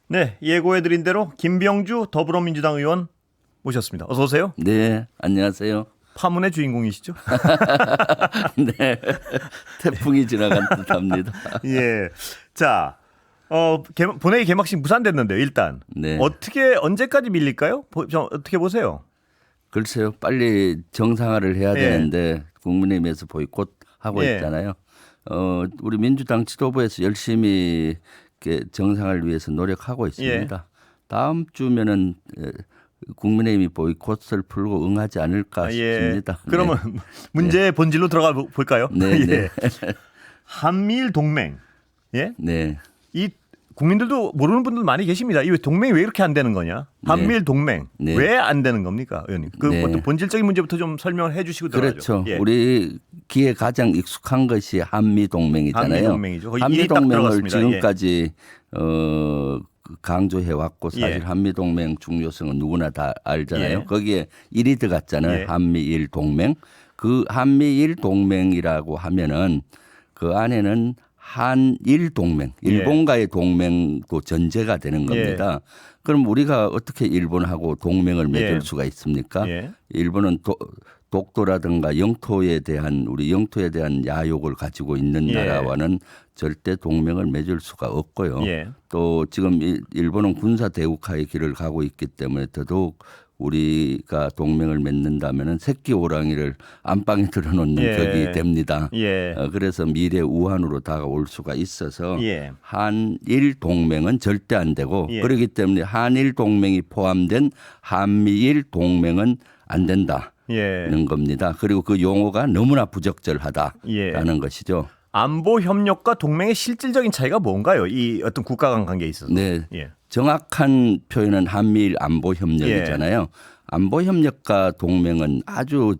네, 예고해드린 대로 김병주 더불어민주당 의원 모셨습니다. 어서 오세요. 네, 안녕하세요. 파문의 주인공이시죠? 네, 태풍이 지나간 듯합니다. 예. 자, 본회의 개막식 무산됐는데요. 일단 네. 언제까지 밀릴까요? 어떻게 보세요? 글쎄요, 빨리 정상화를 해야 예. 되는데 국민의힘에서 보이콧하고 예. 있잖아요. 우리 민주당 지도부에서 열심히 이렇게 정상을 위해서 노력하고 있습니다. 다음 주면은 국민의힘이 보이콧을 풀고 응하지 않을까 싶습니다. 그러면 문제의 본질로 들어가 볼까요? 네, 네. 예. 한미일 동맹. 예? 네. 이 국민들도 모르는 분들 많이 계십니다. 이 동맹이 왜 이렇게 안 되는 거냐? 한미일 동맹 네. 왜 안 되는 겁니까, 의원님? 그 네. 어떤 본질적인 문제부터 좀 설명을 해주시고 들어가죠. 그렇죠. 예. 우리 귀에 가장 익숙한 것이 한미 동맹이잖아요. 한미 동맹이죠. 거의 한미 일이 딱 동맹을 들어갔습니다. 지금까지 강조해 왔고 사실 예. 한미 동맹 중요성은 누구나 다 알잖아요. 예. 거기에 일이 들어갔잖아요. 예. 한미일 동맹. 그 한미일 동맹이라고 하면은 그 안에는 한일 동맹, 일본과의 동맹도 전제가 되는 겁니다. 그럼 우리가 어떻게 일본하고 동맹을 맺을 예. 수가 있습니까? 예. 일본은 독도라든가 영토에 대한 우리 영토에 대한 야욕을 가지고 있는 예. 나라와는 절대 동맹을 맺을 수가 없고요. 예. 또 지금 일본은 군사 대국화의 길을 가고 있기 때문에 더더욱 우리가 동맹을 맺는다면은 새끼 호랑이를 안방에 들어놓는 예. 격이 됩니다. 예. 그래서 미래 우한으로 다가올 수가 있어서 예. 한일 동맹은 절대 안 되고 예. 그렇기 때문에 한일 동맹이 포함된 한미일 동맹은 안 된다는 예. 겁니다. 그리고 그 용어가 너무나 부적절하다라는 예. 것이죠. 안보 협력과 동맹의 실질적인 차이가 뭔가요? 이 어떤 국가 간 관계에 있어서. 네. 예. 정확한 표현은 한미일 안보 협력이잖아요. 안보 협력과 동맹은 아주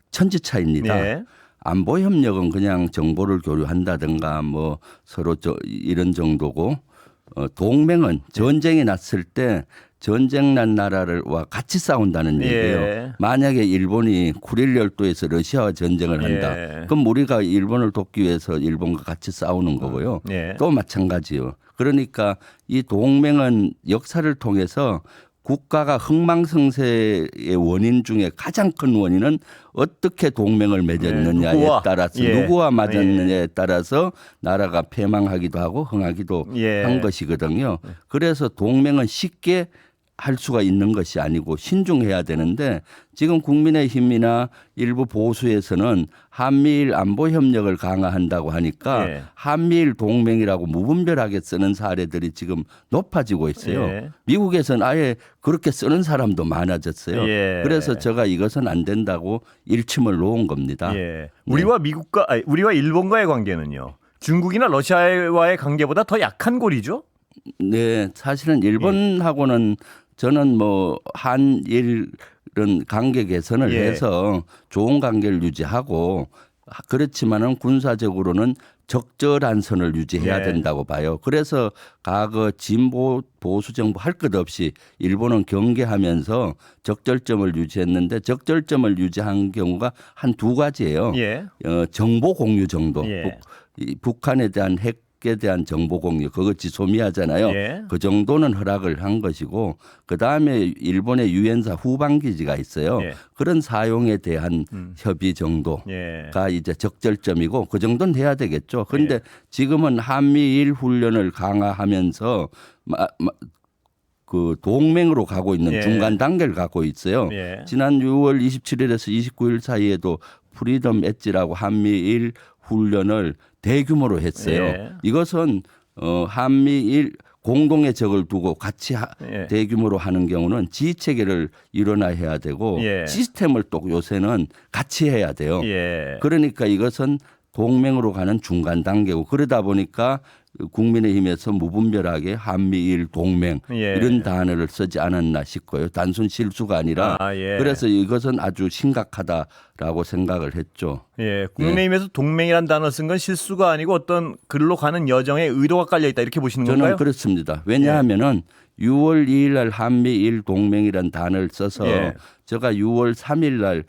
천지 차이입니다. 예. 안보 협력은 그냥 정보를 교류한다든가 뭐 서로 이런 정도고 동맹은 전쟁이 났을 때 전쟁 난 나라와 같이 싸운다는 얘기예요. 예. 만약에 일본이 쿠릴 열도에서 러시아와 전쟁을 한다. 예. 그럼 우리가 일본을 돕기 위해서 일본과 같이 싸우는 거고요. 예. 또 마찬가지요. 그러니까 이 동맹은 역사를 통해서 국가가 흥망성쇠의 원인 중에 가장 큰 원인은 어떻게 동맹을 맺었느냐에 누구와? 따라서 예. 누구와 맞았느냐에 따라서 나라가 패망하기도 하고 흥하기도 예. 한 것이거든요. 그래서 동맹은 쉽게 할 수가 있는 것이 아니고 신중해야 되는데 지금 국민의힘이나 일부 보수에서는 한미일 안보 협력을 강화한다고 하니까 예. 한미일 동맹이라고 무분별하게 쓰는 사례들이 지금 높아지고 있어요. 예. 미국에서는 아예 그렇게 쓰는 사람도 많아졌어요. 예. 그래서 제가 이것은 안 된다고 일침을 놓은 겁니다. 예. 우리와 일본과의 관계는요. 중국이나 러시아와의 관계보다 더 약한 고리죠? 네, 사실은 일본하고는 저는 뭐 한일은 관계 개선을 예. 해서 좋은 관계를 유지하고 그렇지만은 군사적으로는 적절한 선을 유지해야 예. 된다고 봐요. 그래서 과거 진보 보수 정부 할 것 없이 일본은 경계하면서 적절점을 유지했는데 적절점을 유지한 경우가 한 두 가지예요. 예. 정보 공유 정도. 예. 북한에 대한 핵에 대한 정보 공유 그거 지소미하잖아요. 예. 그 정도는 허락을 한 것이고 그다음에 일본의 유엔사 후방 기지가 있어요. 예. 그런 사용에 대한 협의 정도가 예. 이제 적절점이고 그 정도는 돼야 되겠죠. 그런데 예. 지금은 한미일 훈련을 강화하면서 그 동맹으로 가고 있는 예. 중간 단계를 갖고 있어요. 예. 지난 6월 27일에서 29일 사이에도 프리덤 엣지라고 한미일 훈련을 대규모로 했어요. 예. 이것은 한미일 공동의 적을 두고 같이 예. 대규모로 하는 경우는 지휘 체계를 일원화해야 되고 예. 시스템을 또 요새는 같이 해야 돼요. 예. 그러니까 이것은 동맹으로 가는 중간 단계고 그러다 보니까 국민의힘에서 무분별하게 한미일 동맹 예. 이런 단어를 쓰지 않았나 싶고요. 단순 실수가 아니라 예. 그래서 이것은 아주 심각하다라고 생각을 했죠. 예. 국민의힘에서 동맹이란 단어 쓴 건 실수가 아니고 어떤 글로 가는 여정에 의도가 깔려 있다 이렇게 보시는 저는 건가요? 그렇습니다. 왜냐하면은 6월 2일 날 한미일 동맹이란 단어를 써서 예. 제가 6월 3일 날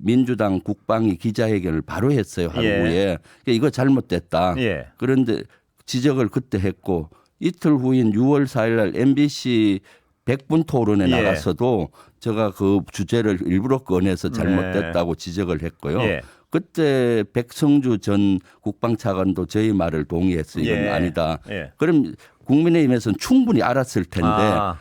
민주당 국방위 기자회견을 바로 했어요. 하루에. 그러니까 이거 잘못됐다. 예. 그런데 지적을 그때 했고 이틀 후인 6월 4일 날 MBC 100분 토론에 예. 나가서도 제가 그 주제를 일부러 꺼내서 잘못됐다고 지적을 했고요. 예. 그때 백성주 전 국방차관도 저희 말을 동의했어요. 이건 예. 아니다. 예. 그럼 국민의힘에서는 충분히 알았을 텐데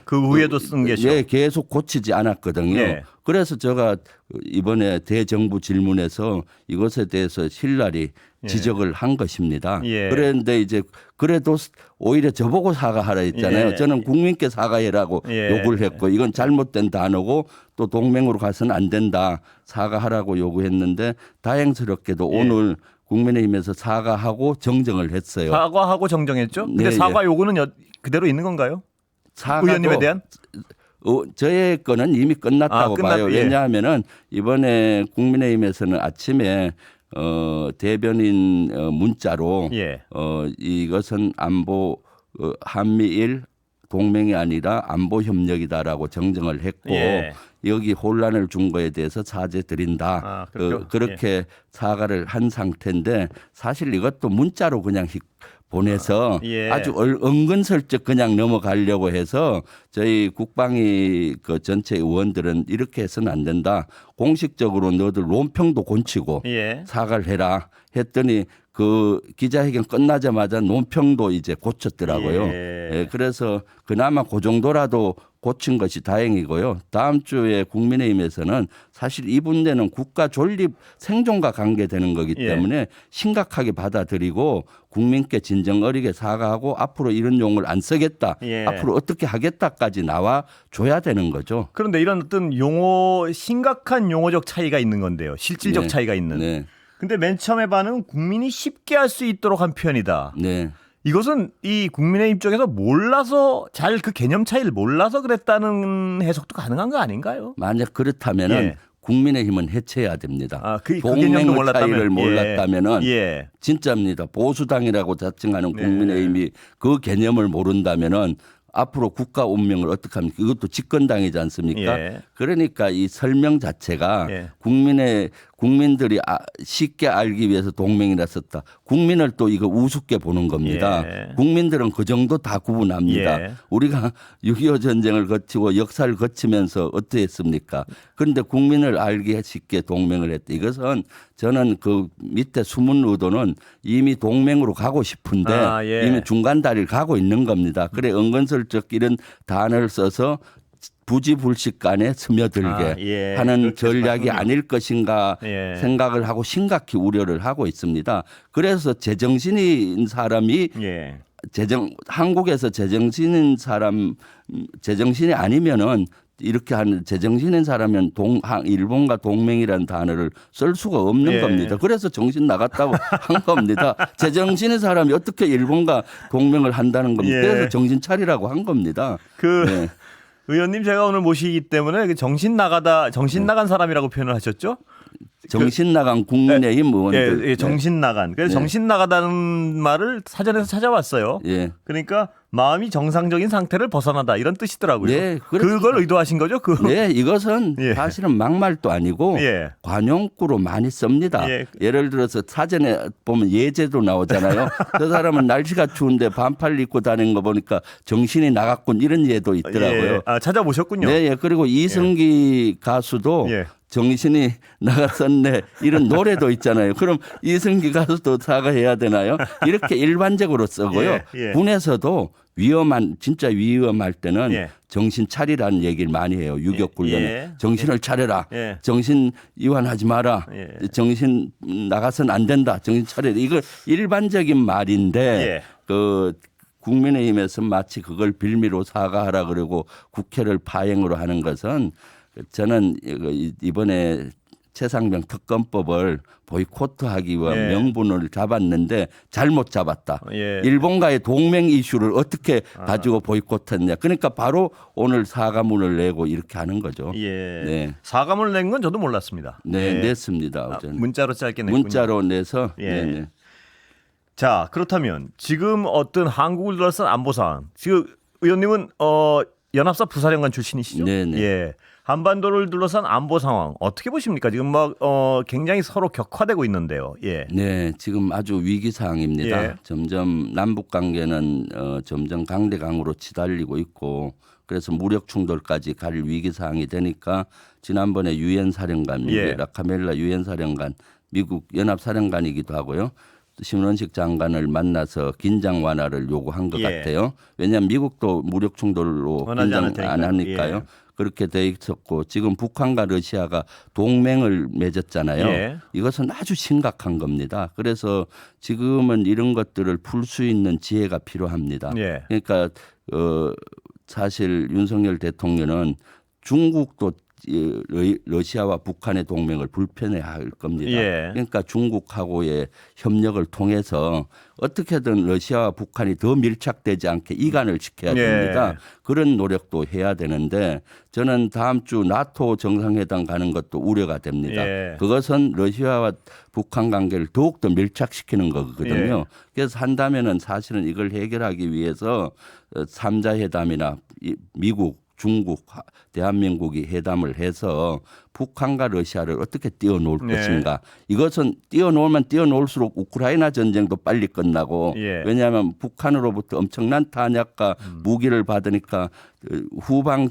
그 후에도 쓴 게죠. 예, 계속 고치지 않았거든요. 예. 그래서 제가 이번에 대정부 질문에서 이것에 대해서 신랄히 지적을 한 것입니다. 예. 그런데 이제 그래도 오히려 저보고 사과하라 했잖아요. 예. 저는 국민께 사과해라고 예. 요구를 했고 이건 잘못된 단어고 또 동맹으로 가서는 안 된다. 사과하라고 요구했는데 다행스럽게도 예. 오늘 국민의힘에서 사과하고 정정을 했어요. 사과하고 정정했죠. 근데 네, 사과 요구는 그대로 있는 건가요? 사과도 의원님에 대한? 저의 거는 이미 끝났다고 봐요. 예. 왜냐하면은 이번에 국민의힘에서는 아침에 대변인 문자로 예. 이것은 안보 한미일 동맹이 아니라 안보 협력이다라고 정정을 했고 예. 여기 혼란을 준 거에 대해서 사죄 드린다. 그렇게 사과를 한 상태인데 사실 이것도 문자로 그냥 보내서 예. 아주 은근슬쩍 그냥 넘어가려고 해서 저희 국방위 그 전체 의원들은 이렇게 해서는 안 된다. 공식적으로 너들 논평도 곤치고 예. 사과를 해라 했더니 그 기자회견 끝나자마자 논평도 이제 고쳤더라고요. 예, 그래서 그나마 그 정도라도 고친 것이 다행이고요. 다음 주에 국민의힘에서는 사실 이 문제는 국가 존립 생존과 관계되는 거기 때문에 심각하게 받아들이고 국민께 진정 어리게 사과하고 앞으로 이런 용어를 안 쓰겠다. 앞으로 어떻게 하겠다까지 나와 줘야 되는 거죠. 그런데 이런 어떤 심각한 용어적 차이가 있는 건데요. 실질적 네. 차이가 있는. 네. 근데 맨 처음에 반응은 국민이 쉽게 할 수 있도록 한 표현이다. 네. 이것은 이 국민의힘 쪽에서 몰라서 잘 그 개념 차이를 몰라서 그랬다는 해석도 가능한 거 아닌가요? 만약 그렇다면은 국민의힘은 해체해야 됩니다. 그 개념도 동맹의 차이를 몰랐다면은 예. 진짜입니다. 보수당이라고 자칭하는 국민의힘이 그 개념을 모른다면은 앞으로 국가 운명을 어떻게 합니까? 이것도 집권당이지 않습니까? 예. 그러니까 이 설명 자체가 예. 국민들이 쉽게 알기 위해서 동맹이라 썼다. 국민을 또 이거 우습게 보는 겁니다. 예. 국민들은 그 정도 다 구분합니다. 예. 우리가 6.25 전쟁을 거치고 역사를 거치면서 어떻게 했습니까? 그런데 국민을 알기 쉽게 동맹을 했다. 이것은 저는 그 밑에 숨은 의도는 이미 동맹으로 가고 싶은데 이미 중간 다리를 가고 있는 겁니다. 그래 은근슬쩍 이런 단어를 써서 부지불식간에 스며들게 하는 전략이 아닐 것인가 생각을 하고 심각히 우려를 하고 있습니다. 그래서 제정신인 사람이 한국에서 제정신인 사람 제정신이 아니면은 이렇게 하는 제정신인 사람은 일본과 동맹이라는 단어를 쓸 수가 없는 겁니다. 그래서 정신 나갔다고 한 겁니다. 제정신인 사람이 어떻게 일본과 동맹을 한다는 겁니다. 그래서 정신 차리라고 한 겁니다. 의원님 제가 오늘 모시기 때문에 정신 나간 사람이라고 표현을 하셨죠? 정신 나간 국민의힘 의원들. 정신 나간. 그래서 정신 나가다는 말을 사전에서 찾아봤어요. 그러니까 마음이 정상적인 상태를 벗어나다 이런 뜻이더라고요. 그걸 의도하신 거죠? 네, 이것은 사실은 막말도 아니고 관용구로 많이 씁니다. 예를 들어서 사전에 보면 예제도 나오잖아요. 그 사람은 날씨가 추운데 반팔 입고 다니는 거 보니까 정신이 나갔군 이런 예도 있더라고요. 찾아보셨군요. 네, 그리고 이승기 가수도 정신이 나갔었네 이런 노래도 있잖아요. 그럼 이승기 가수도 사과해야 되나요? 이렇게 일반적으로 쓰고요. 군에서도 진짜 위험할 때는 정신 차리라는 얘기를 많이 해요. 유격훈련에 정신을 차려라. 정신 이완하지 마라. 정신 나가서는 안 된다. 정신 차려라. 이거 일반적인 말인데 국민의힘에서 마치 그걸 빌미로 사과하라 그러고 국회를 파행으로 하는 것은 저는 이번에 최상병 특검법을 보이콧하기 위한 명분을 잡았는데 잘못 잡았다. 일본과의 동맹 이슈를 어떻게 가지고 보이콧했냐. 그러니까 바로 오늘 사과문을 내고 이렇게 하는 거죠. 사과문을 낸 건 저도 몰랐습니다. 냈습니다. 문자로 짧게 냈군요. 문자로 내서. 자, 그렇다면 지금 어떤 한국을 둘러싼 안보 상황. 지금 의원님은 연합사 부사령관 출신이시죠? 네네. 한반도를 둘러싼 안보 상황 어떻게 보십니까? 지금 막 굉장히 서로 격화되고 있는데요. 예. 네, 지금 아주 위기 상황입니다. 예. 점점 남북 관계는 점점 강대강으로 치달리고 있고 그래서 무력 충돌까지 갈 위기 상황이 되니까 지난번에 유엔 사령관, 예. 라카멜라 유엔 사령관, 미국 연합 사령관이기도 하고요. 신원식 장관을 만나서 긴장 완화를 요구한 것 예. 같아요. 왜냐하면 미국도 무력 충돌로 원하지 긴장 않을 안 하니까요. 예. 그렇게 돼 있었고 지금 북한과 러시아가 동맹을 맺었잖아요. 예. 이것은 아주 심각한 겁니다. 그래서 지금은 이런 것들을 풀 수 있는 지혜가 필요합니다. 예. 그러니까 사실 윤석열 대통령은 중국도 러시아와 북한의 동맹을 불편해할 겁니다. 예. 그러니까 중국하고의 협력을 통해서 어떻게든 러시아와 북한이 더 밀착되지 않게 이간을 시켜야 됩니다. 예. 그런 노력도 해야 되는데 저는 다음 주 나토 정상회담 가는 것도 우려가 됩니다. 예. 그것은 러시아와 북한 관계를 더욱더 밀착시키는 거거든요. 예. 그래서 한다면은 사실은 이걸 해결하기 위해서 3자 회담이나 미국 중국, 대한민국이 회담을 해서 북한과 러시아를 어떻게 띄워놓을 네. 것인가. 이것은 띄워놓으면 띄워놓을수록 우크라이나 전쟁도 빨리 끝나고 예. 왜냐하면 북한으로부터 엄청난 탄약과 무기를 받으니까 후방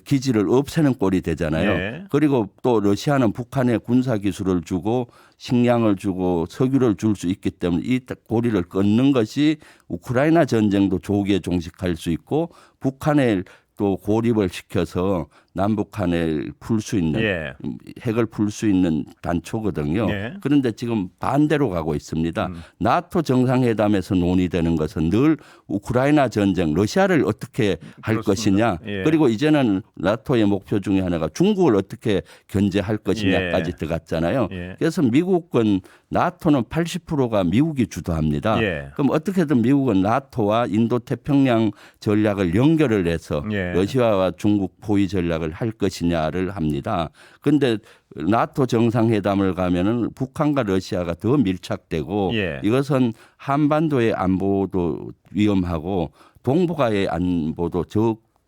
기지를 없애는 꼴이 되잖아요. 예. 그리고 또 러시아는 북한에 군사 기술을 주고 식량을 주고 석유를 줄 수 있기 때문에 이 고리를 끊는 것이 우크라이나 전쟁도 조기에 종식할 수 있고 북한에 또 고립을 시켜서 남북한을 풀 수 있는 예. 핵을 풀 수 있는 단초거든요. 예. 그런데 지금 반대로 가고 있습니다. 나토 정상회담에서 논의되는 것은 늘 우크라이나 전쟁, 러시아를 어떻게 할 그렇습니다. 것이냐. 예. 그리고 이제는 나토의 목표 중에 하나가 중국을 어떻게 견제할 것이냐까지 예. 들어갔잖아요. 예. 그래서 미국은 나토는 80%가 미국이 주도합니다. 예. 그럼 어떻게든 미국은 나토와 인도 태평양 전략을 연결을 해서 예. 러시아와 중국 포위 전략을 할 것이냐를 합니다. 그런데 나토 정상회담을 가면은 북한과 러시아가 더 밀착되고 예. 이것은 한반도의 안보도 위험하고 동북아의 안보도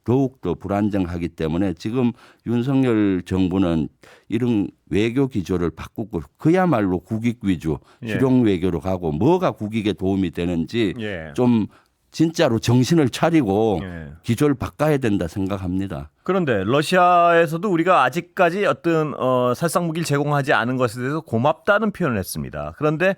더욱더 불안정하기 때문에 지금 윤석열 정부는 이런 외교 기조를 바꾸고 그야말로 국익 위주 예. 실용 외교로 가고 뭐가 국익에 도움이 되는지 예. 좀 진짜로 정신을 차리고 예. 기조를 바꿔야 된다 생각합니다. 그런데 러시아에서도 우리가 아직까지 어떤 살상 무기를 제공하지 않은 것에 대해서 고맙다는 표현을 했습니다. 그런데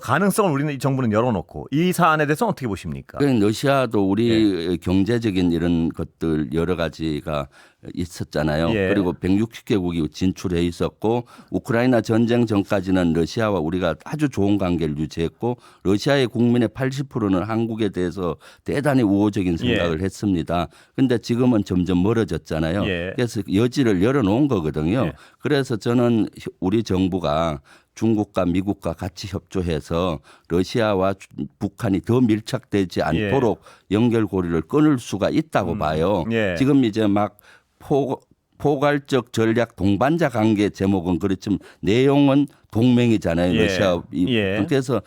가능성을 우리는 이 정부는 열어놓고 이 사안에 대해서 어떻게 보십니까? 그러니까 러시아도 우리 경제적인 이런 것들 여러 가지가 있었잖아요. 예. 그리고 160개국이 진출해 있었고 우크라이나 전쟁 전까지는 러시아와 우리가 아주 좋은 관계를 유지했고 러시아의 국민의 80%는 한국에 대해서 대단히 우호적인 생각을 했습니다. 그런데 지금은 점점 멀어졌잖아요. 예. 그래서 여지를 열어놓은 거거든요. 예. 그래서 저는 우리 정부가 중국과 미국과 같이 협조해서 러시아와 북한이 더 밀착되지 않도록 연결고리를 끊을 수가 있다고 봐요. 예. 지금 이제 막 포괄적 전략 동반자 관계 제목은 그렇지만 내용은 동맹이잖아요. 예. 러시아. 예. 그래서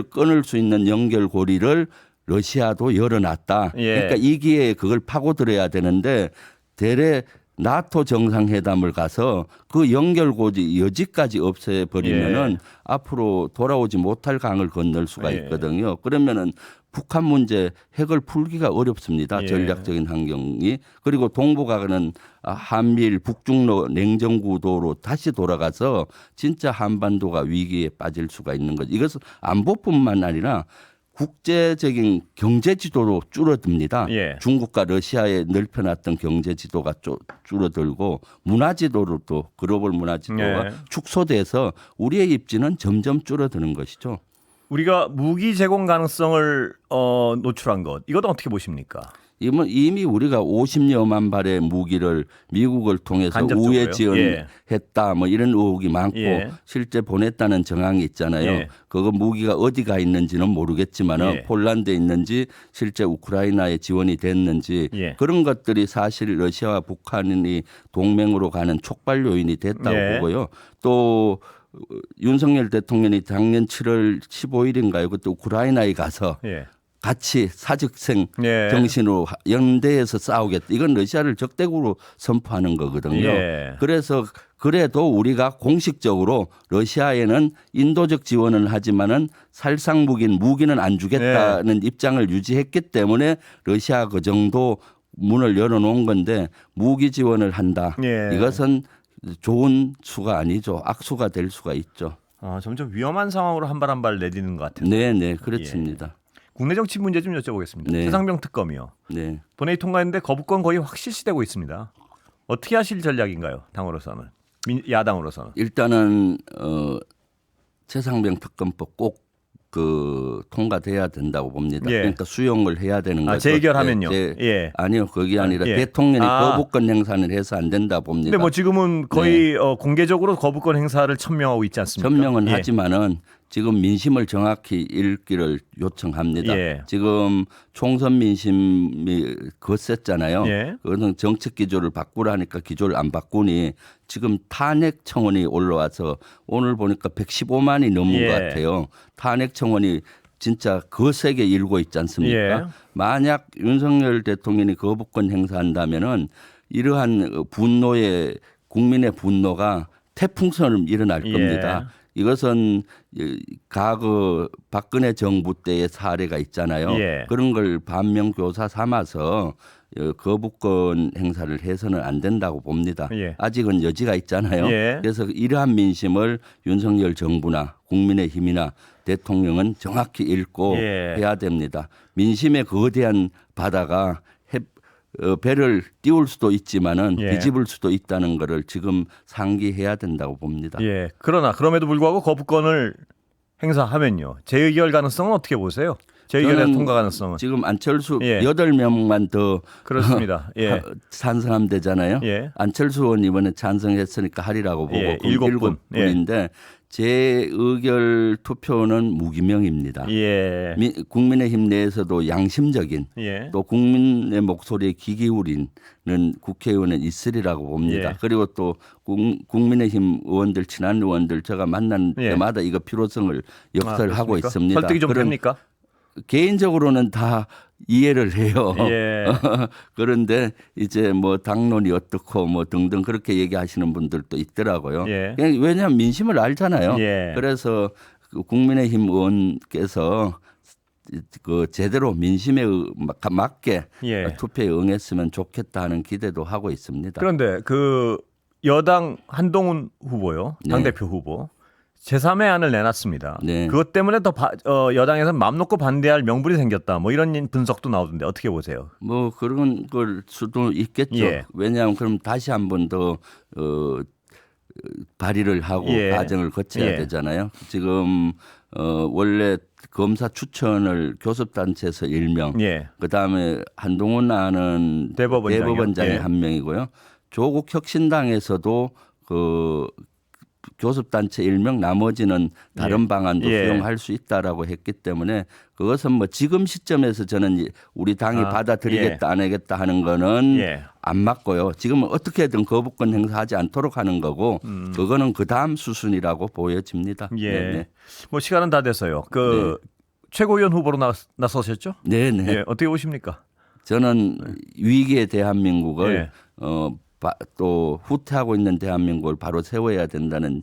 끊을 수 있는 연결고리를 러시아도 열어놨다. 예. 그러니까 이 기회에 그걸 파고들어야 되는데 대래 나토 정상회담을 가서 그 연결고지 여지까지 없애버리면은 앞으로 돌아오지 못할 강을 건널 수가 있거든요. 그러면은 북한 문제 핵을 풀기가 어렵습니다. 전략적인 환경이. 그리고 동북아는 한미일 북중로 냉전구도로 다시 돌아가서 진짜 한반도가 위기에 빠질 수가 있는 거죠. 이것은 안보뿐만 아니라 국제적인 경제 지도로 줄어듭니다. 예. 중국과 러시아에 넓혀놨던 경제 지도가 줄어들고 문화 지도로도 글로벌 문화 지도가 축소돼서 우리의 입지는 점점 줄어드는 것이죠. 우리가 무기 제공 가능성을 노출한 것 이것도 어떻게 보십니까? 이미 우리가 50여만 발의 무기를 미국을 통해서 간접적으로요? 우회 지원했다 뭐 이런 의혹이 많고 실제 보냈다는 정황이 있잖아요. 그거 무기가 어디가 있는지는 모르겠지만 폴란드에 있는지 실제 우크라이나에 지원이 됐는지 그런 것들이 사실 러시아와 북한이 동맹으로 가는 촉발 요인이 됐다고 보고요. 또 윤석열 대통령이 작년 7월 15일인가요? 그때 우크라이나에 가서 같이 사직생 예. 정신으로 연대해서 싸우겠다. 이건 러시아를 적대국으로 선포하는 거거든요. 예. 그래서 그래도 우리가 공식적으로 러시아에는 인도적 지원을 하지만은 살상 무기는 안 주겠다는 입장을 유지했기 때문에 러시아 그 정도 문을 열어놓은 건데 무기 지원을 한다. 예. 이것은 좋은 수가 아니죠. 악수가 될 수가 있죠. 점점 위험한 상황으로 한 발 한 발 내디는 것 같아요. 네, 그렇습니다. 국내 정치 문제 좀 여쭤보겠습니다. 네. 최상병 특검이요. 네. 본회의 통과했는데 거부권 거의 확 실시되고 있습니다. 어떻게 하실 전략인가요? 당으로서는 야당으로서는. 일단은 최상병 특검법 꼭 통과돼야 된다고 봅니다. 예. 그러니까 수용을 해야 되는 거죠. 재결하면요. 예. 아니요, 그게 아니라 예. 대통령이 거부권 행사는 해서 안 된다 봅니다. 근데 뭐 지금은 거의 공개적으로 거부권 행사를 천명하고 있지 않습니까? 천명은 예. 하지만은 지금 민심을 정확히 읽기를 요청합니다. 예. 지금 총선 민심이 거셌잖아요. 예. 그것은 정책 기조를 바꾸라니까 기조를 안 바꾸니 지금 탄핵 청원이 올라와서 오늘 보니까 115만이 넘은 예. 것 같아요. 탄핵 청원이 진짜 거세게 일고 있지 않습니까? 예. 만약 윤석열 대통령이 거부권 행사한다면은 이러한 분노의 국민의 분노가 태풍처럼 일어날 예. 겁니다. 이것은 과거 박근혜 정부 때의 사례가 있잖아요. 예. 그런 걸 반면교사 삼아서 거부권 행사를 해서는 안 된다고 봅니다. 예. 아직은 여지가 있잖아요. 예. 그래서 이러한 민심을 윤석열 정부나 국민의힘이나 대통령은 정확히 읽고 예. 해야 됩니다. 민심의 거대한 바다가 배를 띄울 수도 있지만은 예. 뒤집을 수도 있다는 것을 지금 상기해야 된다고 봅니다. 예. 그러나 그럼에도 불구하고 거부권을 행사하면요. 재의결 가능성은 어떻게 보세요? 재의결의 저는 통과 가능성은. 지금 안철수 예. 8명만 더 그렇습니다. 예. 찬성하면 되잖아요. 예. 안철수 의원 이번에 찬성했으니까 하리라고 보고 예, 그럼 7분. 7분인데 재의결 투표는 무기명입니다. 예. 국민의힘 내에서도 양심적인 예. 또 국민의 목소리에 귀 기울이는 국회의원은 있으리라고 봅니다. 예. 그리고 또 국민의힘 의원들 친한 의원들 제가 만난 예. 때마다 이거 필요성을 역설하고 그렇습니까? 있습니다. 설득이 좀 그런 됩니까? 개인적으로는 다 이해를 해요. 예. 그런데 이제 뭐 당론이 어떻고 뭐 등등 그렇게 얘기하시는 분들도 있더라고요. 예. 왜냐하면 민심을 알잖아요. 예. 그래서 그 국민의힘 의원께서 제대로 민심에 맞게 예. 투표에 응했으면 좋겠다 하는 기대도 하고 있습니다. 그런데 그 여당 한동훈 후보요. 당대표 후보. 제3의 안을 내놨습니다. 네. 그것 때문에 더 여당에서 맘 놓고 반대할 명분이 생겼다. 뭐 이런 분석도 나오던데 어떻게 보세요? 뭐 그런 걸 수도 있겠죠. 예. 왜냐하면 그럼 다시 한 번 더 발의를 하고 예. 과정을 거쳐야 예. 되잖아요. 지금 원래 검사 추천을 교섭단체에서 1명, 예. 그다음에 한동훈 안은 대법원장이요. 대법원장이 예. 1명이고요. 조국 혁신당에서도 교섭단체 1명 나머지는 다른 예. 방안도 예. 수용할 수 있다라고 했기 때문에 그것은 뭐 지금 시점에서 저는 우리 당이 받아들이겠다 안 하겠다 하는 거는 예. 안 맞고요. 지금은 어떻게든 거부권 행사하지 않도록 하는 거고 그거는 그 다음 수순이라고 보여집니다. 예. 네네. 뭐 시간은 다 됐어요. 최고위원 후보로 나서셨죠? 네네. 예. 어떻게 보십니까? 저는 위기의 대한민국을 예. 또 후퇴하고 있는 대한민국을 바로 세워야 된다는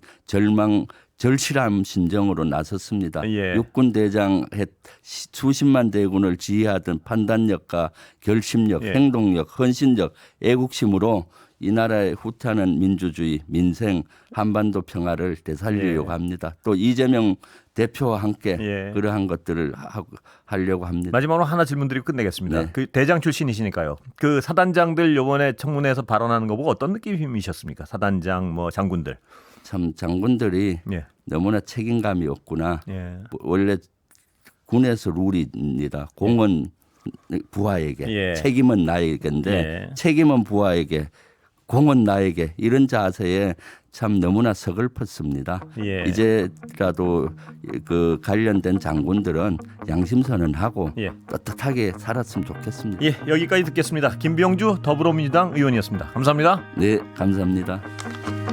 절실한 심정으로 나섰습니다. 예. 육군 대장 수십만 대군을 지휘하던 판단력과 결심력, 예. 행동력, 헌신력, 애국심으로 이 나라의 후퇴하는 민주주의, 민생, 한반도 평화를 되살리려고 합니다. 또 이재명 대표와 함께 그러한 것들을 하려고 합니다. 마지막으로 하나 질문드리고 끝내겠습니다. 네. 그 대장 출신이시니까요. 그 사단장들 이번에 청문회에서 발언하는 거 보고 어떤 느낌이셨습니까? 사단장, 뭐 장군들. 참 장군들이 예. 너무나 책임감이 없구나. 예. 원래 군에서 룰입니다. 공은 부하에게, 예. 책임은 나에게인데 예. 책임은 부하에게, 공은 나에게 이런 자세에 참 너무나 서글펐습니다. 예. 이제라도 그 관련된 장군들은 양심선언하고 예. 떳떳하게 살았으면 좋겠습니다. 예, 여기까지 듣겠습니다. 김병주 더불어민주당 의원이었습니다. 감사합니다. 네, 감사합니다.